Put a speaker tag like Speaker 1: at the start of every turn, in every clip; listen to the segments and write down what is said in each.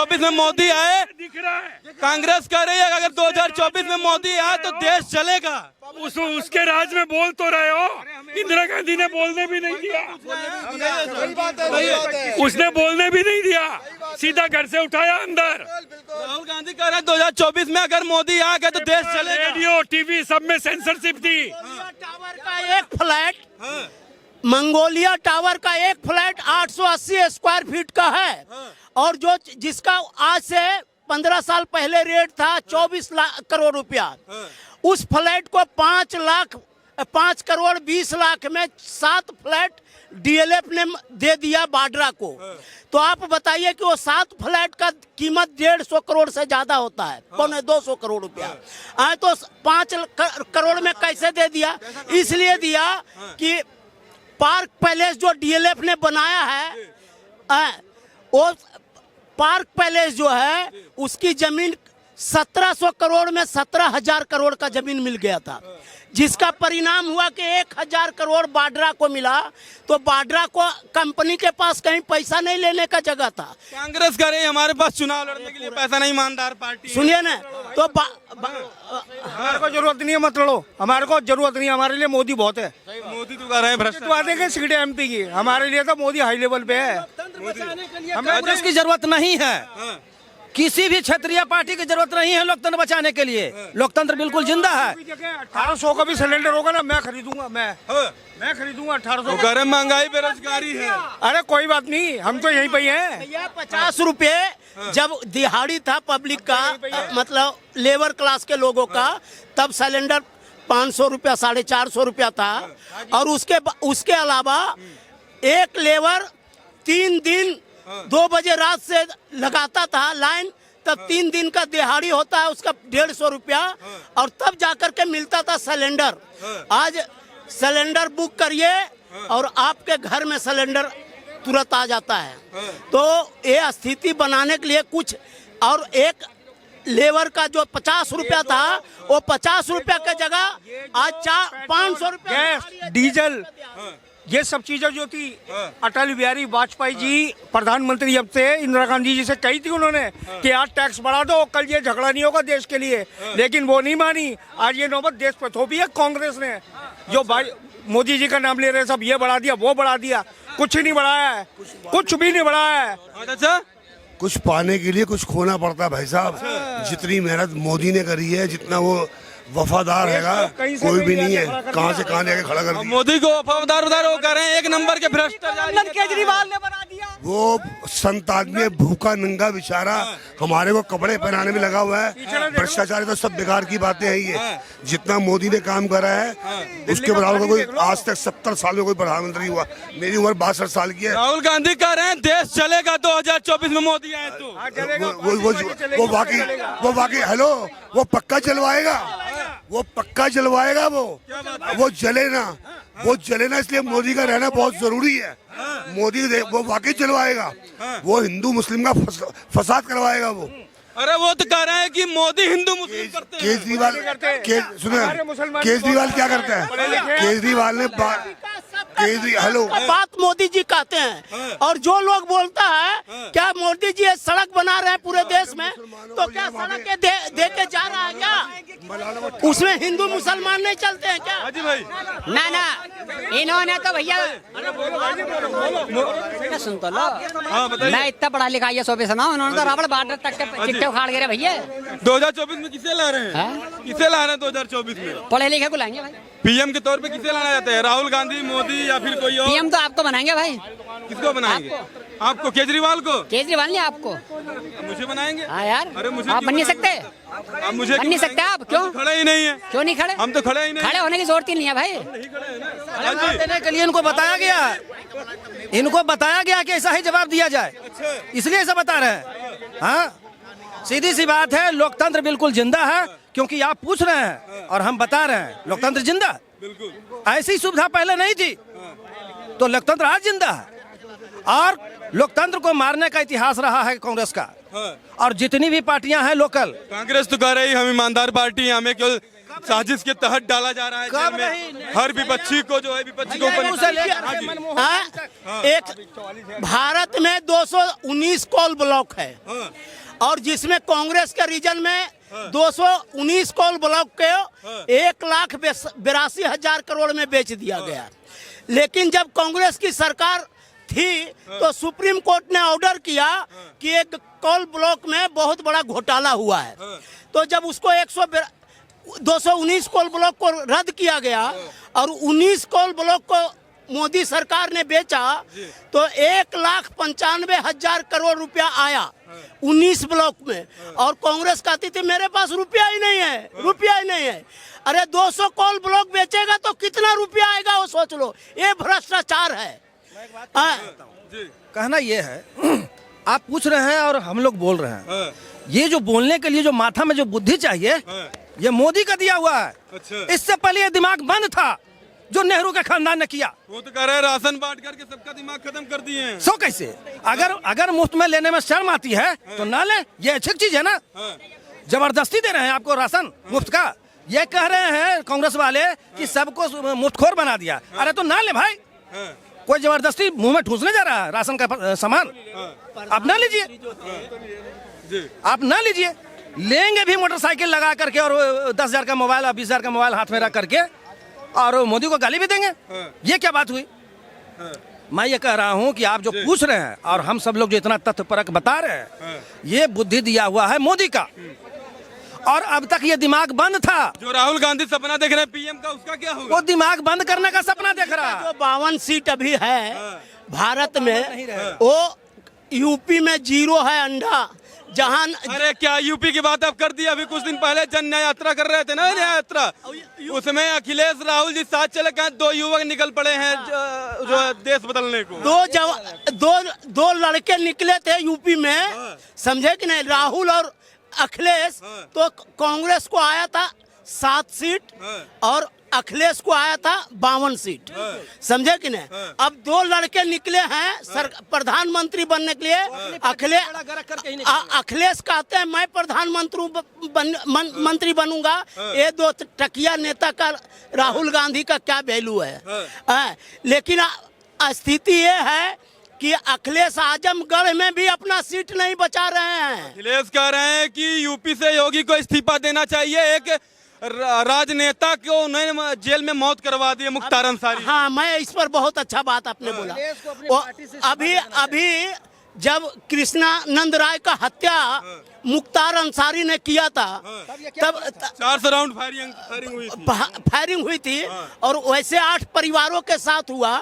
Speaker 1: 2024 में मोदी आए,
Speaker 2: दिख रहा है।
Speaker 1: कांग्रेस कह रही है अगर 2024 में मोदी आए तो देश चलेगा।
Speaker 2: उसके राज में बोल तो रहे हो, इंदिरा गांधी ने बोलने भी नहीं दिया, उसने बोलने भी नहीं दिया, सीधा घर से उठाया अंदर।
Speaker 1: राहुल गांधी कह रहे हैं 2024 में अगर मोदी आ गए तो देश चलेगा।
Speaker 2: रेडियो टीवी सब में सेंसरशिप थी।
Speaker 3: टावर का एक फ्लैट, मंगोलिया टावर का एक फ्लैट 880 स्क्वायर फीट का है, और जो जिसका आज से 15 साल पहले रेट था 24 करोड़ रुपया, उस फ्लैट को 5 करोड़ 20 लाख में 7 फ्लैट डीएलएफ ने दे दिया बाड्रा को। तो आप बताइए कि वो 7 फ्लैट का कीमत 150 करोड़ से ज्यादा होता है, 250 करोड़ रुपया। तो 5 करोड़ में कैसे दे दिया? इसलिए दिया कि पार्क पैलेस जो डीएलएफ ने बनाया है, वो पार्क पैलेस जो है उसकी जमीन 1700 करोड़ में 17,000 करोड़ का जमीन मिल गया था, जिसका परिणाम हुआ कि 1,000 करोड़ बाड्रा को मिला। तो बाड्रा को कंपनी के पास कहीं पैसा नहीं लेने का जगह था।
Speaker 1: कांग्रेस कह रही है हमारे पास चुनाव लड़ने के लिए पैसा नहीं, ईमानदार पार्टी।
Speaker 3: सुनिए ना, तो
Speaker 4: हमारे को जरूरत नहीं है, मत लड़ो, हमारे को जरूरत नहीं है, हमारे लिए मोदी बहुत है।
Speaker 1: मोदी तो कह रहे हैं भ्रष्ट
Speaker 4: देंगे सीटें एमपी की, हमारे लिए तो मोदी हाई लेवल पे है।
Speaker 5: हमें उसकी जरूरत नहीं है, किसी भी क्षेत्रीय पार्टी की जरूरत नहीं है लोकतंत्र बचाने के लिए। लोकतंत्र बिल्कुल जिंदा है।
Speaker 4: 1800 का भी सिलेंडर होगा ना, मैं खरीदूंगा, मैं खरीदूंगा 1800
Speaker 1: कह रहे महंगाई बेरोजगारी है।
Speaker 4: अरे कोई बात नहीं, हम तो यहीं पे हैं।
Speaker 3: 50 रुपए जब दिहाड़ी था पब्लिक का, मतलब लेबर क्लास के लोगों का, तब सिलेंडर 500 रुपया 450 रुपया था। और उसके अलावा एक लेबर 3 दिन 2 बजे रात से लगाता था लाइन, तब 3 दिन का दिहाड़ी होता है उसका 150 रुपया, और तब जाकर के मिलता था सिलेंडर। आज सिलेंडर बुक करिए और आपके घर में सिलेंडर तुरंत आ जाता है। तो ये स्थिति बनाने के लिए कुछ, और एक लेबर का जो 50 रुपया था वो 50 रुपया की जगह आज 500 रुपया
Speaker 4: डीजल, ये सब चीजें जो थी अटल बिहारी वाजपेयी जी प्रधानमंत्री जब से इंदिरा गांधी जी से कही थी उन्होंने कि आज टैक्स बढ़ा दो, कल ये झगड़ा नहीं होगा देश के लिए, लेकिन वो नहीं मानी। आज ये नौबत देश पे थोपी है कांग्रेस ने, जो भाई मोदी जी का नाम ले रहे सब, ये बढ़ा दिया वो बढ़ा दिया, कुछ ही नहीं बढ़ाया है, कुछ भी नहीं बढ़ाया है।
Speaker 1: अच्छा,
Speaker 6: कुछ पाने के लिए कुछ खोना पड़ता है भाई साहब। जितनी मेहनत मोदी ने करी है, जितना वो वफादार हैगा, कोई भी नहीं है, कहां से कहां लेके खड़ा कर दिया।
Speaker 1: मोदी को वफादार वो कर रहे हैं, एक नंबर के भ्रष्टाचारी
Speaker 3: केजरीवाल ने बना दिया।
Speaker 6: वो संत आदमी भूखा नंगा बेचारा हमारे को कपड़े पहनाने में लगा हुआ है। भ्रष्टाचारी तो सब बेकार की बातें हैं। ये जितना मोदी ने काम करा है उसके बराबर का कोई आज तक 70 साल में कोई प्रधानमंत्री हुआ। मेरी उम्र 62 साल की है।
Speaker 1: राहुल गांधी कह रहे हैं देश चलेगा 2024 में मोदी आए तो।
Speaker 6: वो बाकी हेलो, वो पक्का चलवाएगा, वो पक्का जलवाएगा। वो जले ना, इसलिए मोदी का रहना बहुत जरूरी है। मोदी वो वाकई जलवाएगा, वो हिंदू मुस्लिम का फसाद करवाएगा वो।
Speaker 1: अरे वो तो कह रहे हैं कि मोदी हिंदू मुस्लिम करते हैं।
Speaker 6: केजरीवाल क्या करता है? केजरीवाल ने हेलो
Speaker 3: बात मोदी जी कहते हैं, और जो लोग बोलता है क्या मोदी जी सड़क बना रहे हैं पूरे देश में, तो क्या सड़क दे के जा रहा है क्या? उसमें हिंदू मुसलमान नहीं चलते हैं क्या?
Speaker 1: हाजी भाई,
Speaker 7: ना इन्होंने तो भैया सुन तो लो, मैं इतना पढ़ा लिखा ये सोबे सुनाऊं, उन्होंने तो रबड़ बार्डर तक के चिट्टे उखाड़ गए भैया।
Speaker 1: 2024 में किसे ला रहे हैं? किसे ला रहे हैं 2024 में?
Speaker 7: पढ़े लिखे को लाएंगे भाई।
Speaker 1: पीएम के तौर पे किसे लाना चाहते हैं? राहुल गांधी, मोदी या फिर कोई और?
Speaker 7: पीएम तो आपको बनाएंगे भाई।
Speaker 1: किसको बनाएंगे? आपको? केजरीवाल को?
Speaker 7: केजरीवाल नहीं आपको,
Speaker 1: मुझे बनाएंगे?
Speaker 7: हाँ यार,
Speaker 1: अरे मुझे
Speaker 7: आप बन नहीं सकते,
Speaker 1: आप मुझे
Speaker 7: बन नहीं सकते आप। क्यों
Speaker 1: खड़े ही नहीं है?
Speaker 7: क्यों नहीं खड़े?
Speaker 1: हम तो खड़े ही नहीं।
Speaker 7: खड़े होने की जरूरत ही नहीं है भाई।
Speaker 5: देने के लिए इनको बताया गया कि ऐसा ही जवाब दिया जाए, इसलिए ऐसा बता रहे हैं। हाँ, सीधी सी बात है, लोकतंत्र बिल्कुल जिंदा है, क्योंकि आप पूछ रहे हैं और हम बता रहे हैं लोकतंत्र जिंदा। ऐसी सुविधा पहले नहीं थी, तो लोकतंत्र आज जिंदा है। और लोकतंत्र को मारने का इतिहास रहा है कांग्रेस का। और जितनी भी पार्टियां हैं लोकल,
Speaker 1: कांग्रेस तो कह रही हम ईमानदार पार्टी हैं, हमें केवल साजिश के तहत डाला जा रहा है जेल में हर विपक्षी को, जो है विपक्षी को
Speaker 3: एक भारत में 219 कोल ब्लॉक है और जिसमें कांग्रेस के रीजन में 219 कोल ब्लॉक के 1,82,000 करोड़ में बेच दिया गया। लेकिन जब कांग्रेस की सरकार थी तो सुप्रीम कोर्ट ने ऑर्डर किया कि एक कोल ब्लॉक में बहुत बड़ा घोटाला हुआ है। तो जब उसको 219 कोल ब्लॉक को रद्द किया गया और 19 कोल ब्लॉक को मोदी सरकार ने बेचा तो 1,95,000 करोड़ रुपया आया 19 ब्लॉक में। और कांग्रेस कहती थी मेरे पास रुपया ही नहीं है, अरे 200 कोल ब्लॉक बेचेगा तो कितना रुपया आएगा वो सोच लो। ये भ्रष्टाचार है।
Speaker 5: कहना ये है, आप पूछ रहे हैं और हम लोग बोल रहे हैं, ये जो बोलने के लिए जो माथा में जो बुद्धि चाहिए ये मोदी का दिया हुआ है।
Speaker 1: अच्छा।
Speaker 5: इससे पहले ये दिमाग बंद था जो नेहरू के खानदान ने किया।
Speaker 1: वो तो कह रहे हैं राशन बांट करके सबका दिमाग खत्म कर दिए हैं।
Speaker 5: सो कैसे, अगर मुफ्त में लेने में शर्म आती है तो ना ले, ये अच्छी चीज है ना। जबरदस्ती दे रहे हैं आपको राशन मुफ्त का, ये कह रहे हैं कांग्रेस वाले कि सबको मुफ्तखोर बना दिया। अरे तो ना ले भाई, कोई जबरदस्ती मुंह में ठूसने जा रहा है राशन का सामान, आप ना लीजिए, आप ना लीजिए। लेंगे भी मोटरसाइकिल लगा करके और 10,000 का मोबाइल और 20,000 का मोबाइल हाथ में रख करके और मोदी को गाली भी देंगे। ये क्या बात हुई? मैं ये कह रहा हूँ कि आप जो पूछ रहे हैं और हम सब लोग जो इतना तथ्यपरक बता रहे हैं, ये बुद्धि दिया हुआ है मोदी का। और अब तक ये दिमाग बंद था।
Speaker 1: जो राहुल गांधी सपना देख रहे हैं पीएम का, उसका क्या होगा?
Speaker 5: वो दिमाग बंद करने का सपना देख रहा है।
Speaker 3: जो 52 सीट अभी है भारत में, वो यूपी में 0 है अंडा। जहां
Speaker 1: अरे क्या यूपी की बात आप कर दी? अभी कुछ दिन पहले जन न्याय यात्रा कर रहे थे ना, न्याय यात्रा, उसमें अखिलेश राहुल जी साथ चले गए, 2 युवक निकल पड़े हैं जो देश बदलने को। दो लड़के निकले थे यूपी में, समझे कि नहीं, राहुल और अखिलेश। तो कांग्रेस को आया था 7 सीट और अखिलेश को आया था 52 सीट, समझे कि नहीं। अब 2 लड़के निकले हैं प्रधानमंत्री बनने के लिए। अखिलेश कहते हैं मैं प्रधानमंत्री बनूंगा। ये 2 टकिया नेता का राहुल गांधी का क्या वैल्यू है? लेकिन स्थिति ये है कि अखिलेश आजमगढ़ में भी अपना सीट नहीं बचा रहे हैं। अखिलेश कह रहे हैं कि यूपी से योगी को इस्तीफा देना चाहिए। एक राजनेता को उन्होंने जेल में मौत करवा दी, मुख्तार अंसारी।
Speaker 3: हाँ, मैं इस पर बहुत अच्छा बात आपने बोला। अभी जब कृष्णानंद राय का हत्या मुख्तार अंसारी ने किया था, तब
Speaker 1: 400 राउंड
Speaker 3: फायरिंग हुई थी और वैसे 8 परिवारों के साथ हुआ।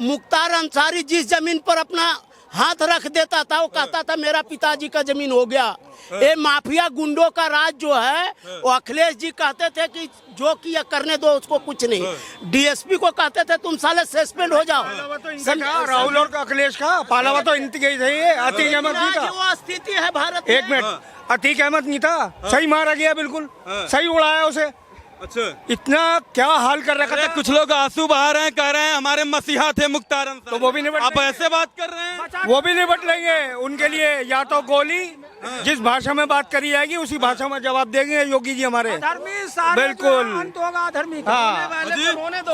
Speaker 3: मुख्तार अंसारी जिस जमीन पर अपना हाथ रख देता था वो कहता था मेरा पिताजी का जमीन हो गया। ये माफिया गुंडों का राज जो है, वो अखिलेश जी कहते थे कि जो किया करने दो, उसको कुछ नहीं। डीएसपी को कहते थे तुम साले सस्पेंड हो जाओ।
Speaker 4: राहुल और अखिलेश का पालावा तो इनकी गई थी, अतीक अहमद नहीं था।
Speaker 3: वो स्थिति है भारत में।
Speaker 4: 1 मिनट, अतीक अहमद नहीं था, सही मारा गया, बिल्कुल सही उड़ाया उसे।
Speaker 1: अच्छा,
Speaker 4: इतना क्या हाल कर रखा था।
Speaker 1: कुछ लोग आंसू बहा रहे हैं, कह रहे हैं हमारे मसीहा थे मुख्तार अंसारी।
Speaker 4: तो वो भी निपट,
Speaker 1: आप ऐसे बात कर रहे हैं?
Speaker 4: वो भी निपट लेंगे। उनके लिए या तो गोली, जिस भाषा में बात करी जाएगी उसी भाषा में जवाब देंगे योगी जी हमारे। बिल्कुल,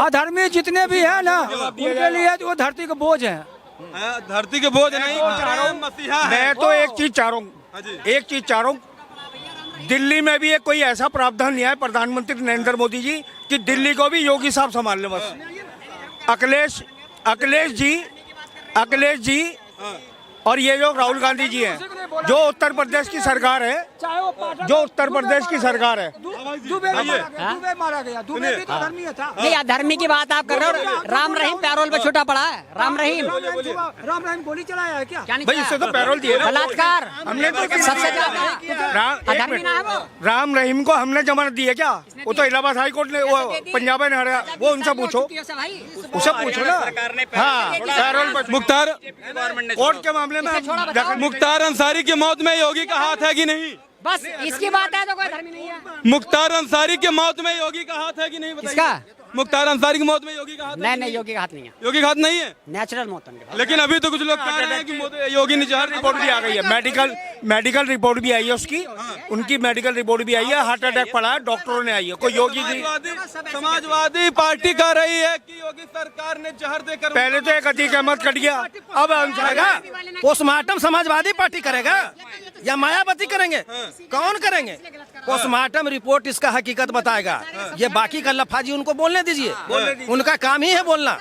Speaker 8: अधर्मी जितने भी है ना, उनके लिए वो धरती का बोझ है।
Speaker 1: धरती के बोझ नहीं, मसीहा है।
Speaker 4: मैं तो एक चीज चाह रहा हूँ, दिल्ली में भी एक कोई ऐसा प्रावधान नहीं है प्रधानमंत्री नरेंद्र मोदी जी कि दिल्ली को भी योगी साहब संभाल ले। बस अखिलेश जी और ये जो राहुल गांधी जी हैं, जो उत्तर प्रदेश की सरकार है,
Speaker 8: दुबे मारा गया, दुबे भी तो धर्मी था।
Speaker 7: नहीं, अधर्मी की बात आप कर रहे हो। राम रहीम पैरोल पे छूटा पड़ा है। राम रहीम
Speaker 8: गोली चलाया है क्या?
Speaker 4: भाई, इससे तो पैरोल दिए,
Speaker 7: बलात्कार
Speaker 4: हमने तो
Speaker 7: सबसे ज्यादा अधर्मी ना है वो।
Speaker 4: राम रहीम को हमने जमानत दी है क्या? वो तो इलाहाबाद हाई कोर्ट ने, वो पंजाब ने हराया। वो उनसे पूछो, उससे पूछो ना। हाँ, पैरोल पर
Speaker 1: मुख्तार
Speaker 4: कोर्ट के मामले में
Speaker 1: मुख्तार अंसारी की मौत में योगी का हाथ है कि नहीं?
Speaker 7: बस इसकी बात है तो कोई धर्मी नहीं है।
Speaker 1: मुख्तार अंसारी के मौत में योगी का हाथ है कि नहीं बताइए?
Speaker 7: इसका
Speaker 1: मुख्तार अंसारी की मौत में योगी का हाथ है?
Speaker 7: नहीं नहीं, योगी का हाथ नहीं है,
Speaker 1: योगी का हाथ नहीं है,
Speaker 7: नेचुरल मौत है उनके।
Speaker 1: लेकिन अभी तो कुछ लोग कह रहे हैं कि योगी ने जहर
Speaker 4: रिपोर्ट भी आ गई है, मेडिकल रिपोर्ट भी आई है उसकी, उनकी मेडिकल रिपोर्ट भी आई है, हार्ट अटैक पड़ा है, डॉक्टरों ने आई है, कोई योगी की।
Speaker 1: समाजवादी पार्टी कह रही है कि योगी सरकार ने जहर देकर,
Speaker 4: पहले तो एक अतीक अहमद कट गया, अब
Speaker 5: करेगा पोस्टमार्टम समाजवादी पार्टी करेगा या मायावती करेंगे? कौन करेंगे? पोस्टमार्टम रिपोर्ट इसका हकीकत बताएगा। ये बाकी का लफाजी उनको बोलने दीजिए, उनका काम ही है बोलना,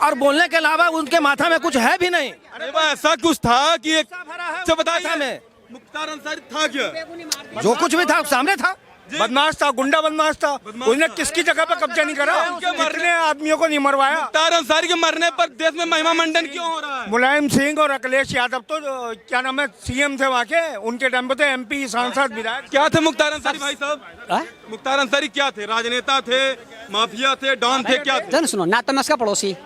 Speaker 5: और बोलने के अलावा उनके माथा में कुछ है भी नहीं।
Speaker 1: अरे भाई ऐसा कुछ था कि एक
Speaker 5: माथा
Speaker 1: बताइए
Speaker 5: में
Speaker 1: मुख्तार अंसारी था क्या?
Speaker 5: जो कुछ भी था सामने था,
Speaker 4: बदमाश था, गुंडा बदमाश था, उसने किसकी जगह पे कब्जा नहीं करा, कितने आदमियों को नहीं मरवाया।
Speaker 1: मुख्तार अंसारी के मरने पर देश में महिमा मंडन क्यों हो रहा है?
Speaker 4: मुलायम सिंह और अखिलेश यादव तो क्या नाम है सीएम थे वहाँ के, उनके टाइम पे तो एमपी सांसद विधायक।
Speaker 1: क्या थे मुख्तार अंसारी भाई साहब? मुख्तार अंसारी क्या थे? राजनेता थे, माफिया थे, डॉन थे, क्या थे?
Speaker 7: जन सुनो ना, तो मैं उसका पड़ोसी,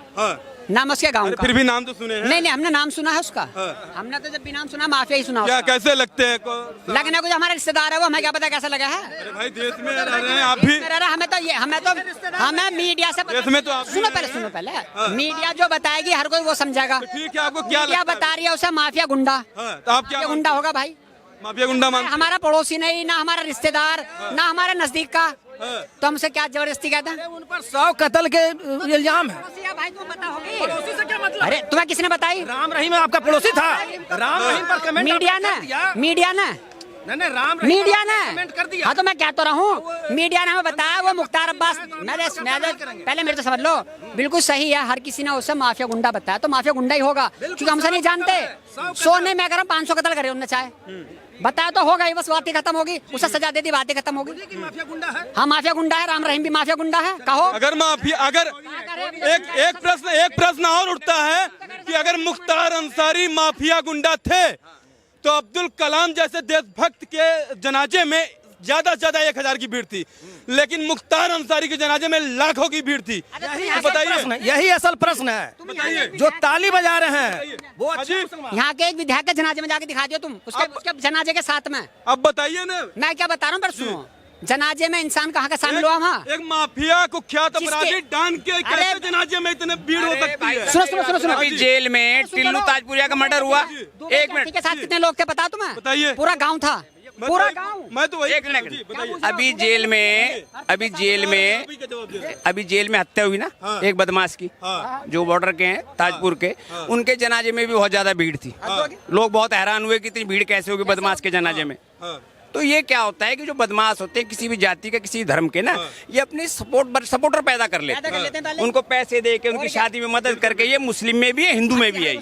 Speaker 7: नाम उसके गाँव का।
Speaker 1: फिर भी नाम तो सुने हैं।
Speaker 7: नहीं नहीं, हमने नाम सुना है उसका, हमने तो जब भी नाम सुना माफिया ही सुना।
Speaker 1: क्या कैसे लगते हैं?
Speaker 7: लगने को जो हमारा रिश्तेदार है वो हमें क्या पता कैसा लगा है।
Speaker 1: अरे भाई देश में रह रहे हैं आप भी,
Speaker 7: हमें मीडिया से
Speaker 1: देश में तो आप
Speaker 7: सुनो पहले मीडिया जो बताएगी हर कोई वो समझेगा।
Speaker 1: ठीक है, आपको क्या
Speaker 7: क्या बता रही है उसे? माफिया गुंडा,
Speaker 1: तो आप क्या
Speaker 7: गुंडा होगा भाई?
Speaker 1: माफिया गुंडा मान?
Speaker 7: हमारा पड़ोसी नहीं, ना हमारा रिश्तेदार, ना हमारा नजदीक का, तो हमसे क्या जबरदस्ती कहते हैं?
Speaker 5: उन पर 100 कत्ल के इल्जाम है।
Speaker 7: भाई तुम बताओगे? अरे तुम्हें किसने बताई?
Speaker 5: राम रहीम आपका पड़ोसी था, राम रहीम पर कमेंट
Speaker 7: मीडिया ने, मीडिया ने,
Speaker 5: नहीं राम रहीम
Speaker 7: मीडिया
Speaker 5: पर
Speaker 7: ने
Speaker 5: कमेंट कर दिया।
Speaker 7: हाँ तो मैं क्या तो रहा हूँ, मीडिया ने हमें बताया वो मुख्तार अब्बास। पहले मेरे तो समझ लो, बिल्कुल सही है, हर किसी ने उसे माफिया गुंडा बताया तो माफिया गुंडा ही होगा, क्योंकि हमसे नहीं जानते। सोने में अगर हम 500 कत्ल करे उनने चाहे बताया तो होगा ही, बस बात ही खत्म होगी, उसे सजा दे दी, बातें खत्म होगी।
Speaker 5: माफिया गुंडा है,
Speaker 7: हाँ माफिया गुंडा है, राम रहीम भी माफिया गुंडा है। कहो
Speaker 1: अगर माफिया, अगर एक प्रश्न और उठता है कि अगर मुख्तार अंसारी माफिया गुंडा थे तो अब्दुल कलाम जैसे देशभक्त के जनाजे में ज्यादा से ज्यादा 1000 की भीड़ थी, लेकिन मुख्तार अंसारी के जनाजे में लाखों की भीड़ थी। तो बताइए,
Speaker 5: यही असल प्रश्न है। जो ताली बजा रहे हैं वो अच्छे
Speaker 7: यहाँ के एक विधायक के जनाजे में जाके दिखा दियो तुम, उसके जनाजे के साथ में।
Speaker 1: अब बताइए ना,
Speaker 7: मैं क्या बता रहा हूँ, पर सुनो, जनाजे में इंसान कहाँ का शामिल हुआ वहाँ?
Speaker 1: एक माफिया कुख्यात अपराधी डान के कैसे जनाजे में इतने भीड़ हो सकती है?
Speaker 7: सुनो
Speaker 9: अभी जेल में टिल्लू ताजपुरिया का मर्डर हुआ, एक मिनट
Speaker 7: के साथ कितने लोग थे पता तुम्हें?
Speaker 1: बताइए।
Speaker 7: पूरा गाँव था, पूरा गाँव।
Speaker 1: मैं तो वही,
Speaker 9: एक मिनट, अभी जेल में हत्या हुई ना एक बदमाश की, जो बॉर्डर के हैं ताजपुर के, उनके जनाजे में भी बहुत ज्यादा भीड़ थी। लोग बहुत हैरान हुए कि इतनी भीड़ कैसे होगी बदमाश के जनाजे में। तो ये क्या होता है कि जो बदमाश होते हैं किसी भी जाति के, किसी धर्म के ना, ये अपने सपोर्टर पैदा कर लेते हैं, उनको पैसे दे के, उनकी शादी में मदद करके। ये मुस्लिम में भी है, हिंदू में भी है।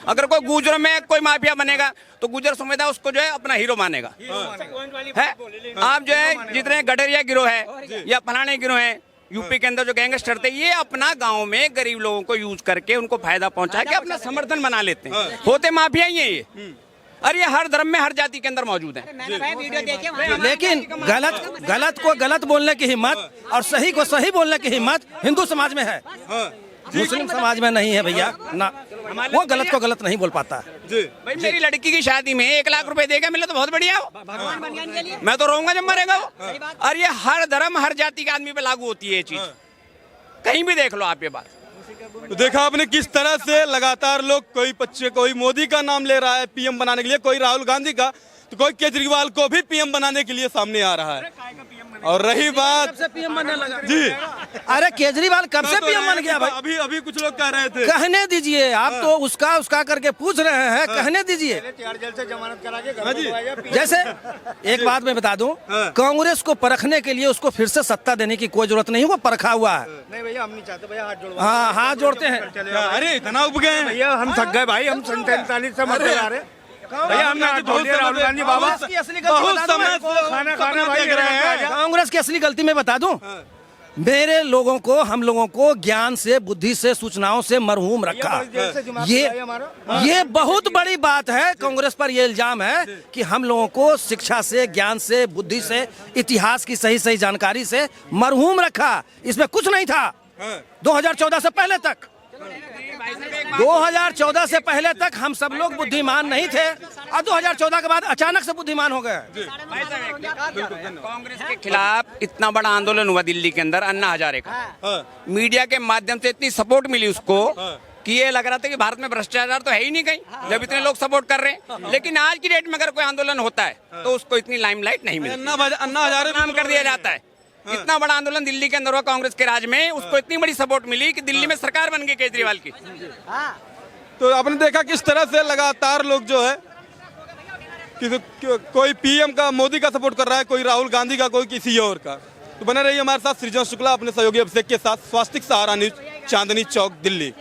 Speaker 9: अगर कोई गुजरों में कोई माफिया बनेगा तो गुजर समुदाय उसको जो है अपना हीरो मानेगा। है आप जो है जितने गडरिया गिरोह है या फलाने गिरोह है यूपी के अंदर जो गैंगस्टर थे, ये अपना गांव में गरीब लोगों को यूज करके उनको फायदा पहुंचा के अपना समर्थन बना लेते हैं। होते माफिया ही है ये, और ये हर धर्म में हर जाति के अंदर मौजूद है।
Speaker 5: लेकिन गलत को गलत बोलने की हिम्मत और सही को सही बोलने की हिम्मत हिंदू समाज में है, मुस्लिम समाज में नहीं है भैया ना। वो गलत को गलत नहीं बोल पाता
Speaker 1: जी।
Speaker 9: भाई मेरी लड़की की शादी में 1 लाख रुपए देगा मिले तो बहुत बढ़िया हो, मैं तो रहूंगा जब मरेगा वो। और ये हर धर्म हर जाति के आदमी पे लागू होती है ये चीज, कहीं भी देख लो आप ये बात।
Speaker 1: तो देखा आपने किस तरह से लगातार लोग, कोई मोदी का नाम ले रहा है पीएम बनाने के लिए, कोई राहुल गांधी का, तो कोई केजरीवाल को भी पीएम बनाने के लिए सामने आ रहा है। और रही बात
Speaker 5: पीएम बनने लगा
Speaker 1: जी,
Speaker 5: अरे केजरीवाल कब से पीएम बन गया भाई?
Speaker 1: अभी कुछ लोग कह रहे थे।
Speaker 5: कहने दीजिए, आप तो उसका करके पूछ रहे हैं, कहने दीजिए।
Speaker 4: जेल से जमानत करा के
Speaker 5: जैसे एक बात मैं बता दूं, कांग्रेस को परखने के लिए उसको फिर से सत्ता देने की कोई जरूरत नहीं, वो परखा हुआ है।
Speaker 4: नहीं भैया, हम नहीं चाहते भैया, हाथ जोड़ो।
Speaker 5: हाँ हाथ जोड़ते हैं।
Speaker 1: अरे इतना उब गए
Speaker 4: भैया, हम थक गए भाई, हम 47 से मरते जा रहे भैया। हमने हाथ जोड़ लिया राहुल गांधी बाबा,
Speaker 5: बहुत समय
Speaker 4: खाना भाई
Speaker 5: कांग्रेस की असली गलती मैं बता दूं, मेरे लोगों को, हम लोगों को ज्ञान से, बुद्धि से, सूचनाओं से मरहूम रखा। ये बहुत बड़ी बात है। कांग्रेस पर ये इल्जाम है कि हम लोगों को शिक्षा से, ज्ञान से, बुद्धि से, इतिहास की सही जानकारी से मरहूम रखा। इसमें कुछ नहीं था 2014 से पहले तक। 2014 से पहले तक हम सब लोग बुद्धिमान नहीं थे और 2014 के बाद अचानक से बुद्धिमान हो गए।
Speaker 9: कांग्रेस के खिलाफ इतना बड़ा आंदोलन हुआ दिल्ली के अंदर अन्ना हजारे का, मीडिया के माध्यम से इतनी सपोर्ट मिली उसको कि ये लग रहा था कि भारत में भ्रष्टाचार तो है ही नहीं कहीं, जब इतने लोग सपोर्ट कर रहे हैं। लेकिन आज की डेट में अगर कोई आंदोलन होता है तो उसको इतनी लाइमलाइट नहीं मिलती,
Speaker 1: अन्ना हजारे
Speaker 9: नाम कर दिया जाता है। इतना बड़ा आंदोलन दिल्ली के अंदर हुआ कांग्रेस के राज में, उसको इतनी बड़ी सपोर्ट मिली कि दिल्ली में सरकार बन गई केजरीवाल की।
Speaker 1: तो आपने देखा किस तरह से लगातार लोग जो है कोई पीएम का, मोदी का सपोर्ट कर रहा है, कोई राहुल गांधी का, कोई किसी और का। तो बने रहिए हमारे साथ। सृजन शुक्ला अपने सहयोगी अभिषेक के साथ, स्वास्तिक सहारा न्यूज, चांदनी चौक, दिल्ली।